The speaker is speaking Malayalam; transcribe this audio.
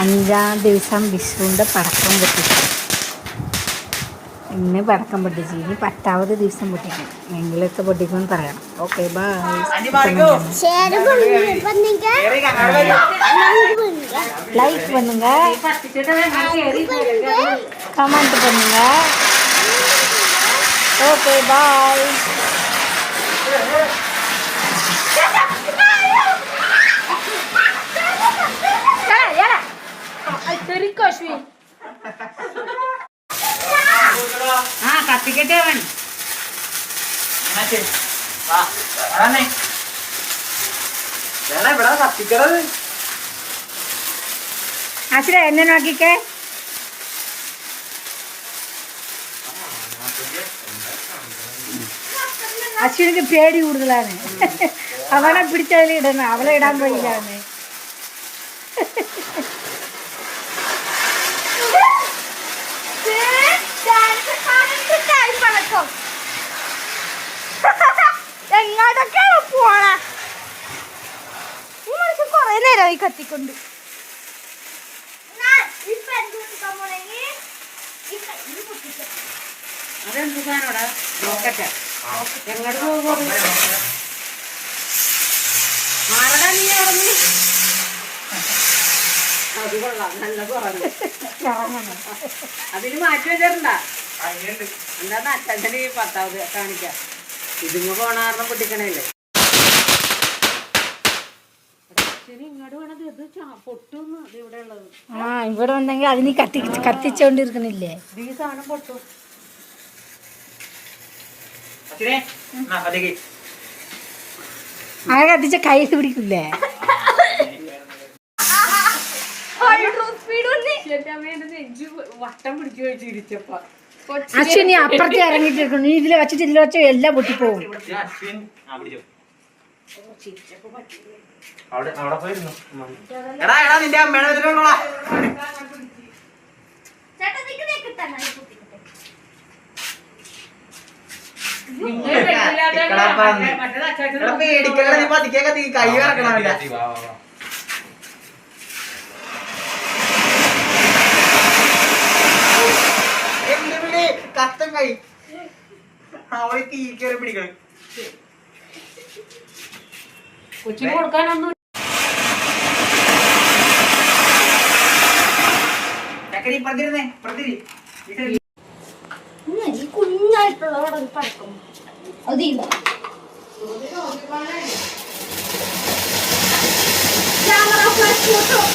5-ാം ദിവസം വിഷുവിൻ്റെ പടക്കം പൊട്ടിക്കും. ഇന്ന് പടക്കം പൊട്ടിച്ച് ഇനി 10ാമത് ദിവസം പൊട്ടിക്കും. എങ്കിലൊക്കെ പൊട്ടിക്കുമെന്ന് പറയണം. Okay bye. லைக் பண்ணுங்க, கமெண்ட் பண்ணுங்க. Okay bye. കത്തിക്കട്ടെ അവൻ കത്തിക്കണത്. അച്ഛനെ എന്നെ നോക്കിക്കേ. അശ്വിനിക്ക് പേടി കൂടുതലാണ്. അവനെ പിടിച്ചതിൽ ഇടണം, അവളെ ഇടാൻ കഴിയില്ലാന്ന്. എങ്ങോട്ടൊക്കെ പോണ ഈ മനുഷ്യൻ കൊറേ നേരമായി കത്തിക്കൊണ്ട്. അതെന്ത് സാധനോടാ? നോക്കട്ടെ എങ്ങോട്ട് പോകും? മാറടാ നീ ഇറങ്ങി. അത് കൊള്ളാം, നല്ല കുറഞ്ഞു. അതിന് മാറ്റി വെച്ചിട്ടുണ്ടാ? എന്താന്ന് അച്ഛൻ്റെ 10ാമത് കാണിക്കാം. ഇതിങ്ങ പോണ കാരണം പൊട്ടിക്കണല്ലേ. ഇങ്ങോട്ട് വേണത് ഇത് പൊട്ടുന്നു. അത് ഇവിടെ ഉള്ളത് ഇവിടെ വന്നെങ്കിൽ അതിന് കത്തിച്ചോണ്ടിരിക്കണില്ലേ? ഈ സാധനം പൊട്ടും. ആ കത്തിച്ച കയ്യിൽ പിടിക്കില്ലേ? വട്ടം പിടിച്ചു വെച്ച് ഇരിച്ചപ്പ അശ്വിനി അപ്പുറത്ത് ഇറങ്ങിട്ടിരിക്കണം. നീ ഇതിൽ വെച്ചിട്ട് ഇതിൽ വെച്ച എല്ലാം പൊട്ടിപ്പോവും. നിന്റെ അമ്മയുടെ പേടിക്കല്ല. പതിക്കൊക്കെ കൈ കിടക്കണമില്ല. കത്തം കൈ അവളെ തീ കയറി പിടിക്കണം. കൊച്ചിന് കൊടുക്കാനൊന്നും കുഞ്ഞായിട്ടുള്ള പഴക്കം അതില്ല. Camera flash photo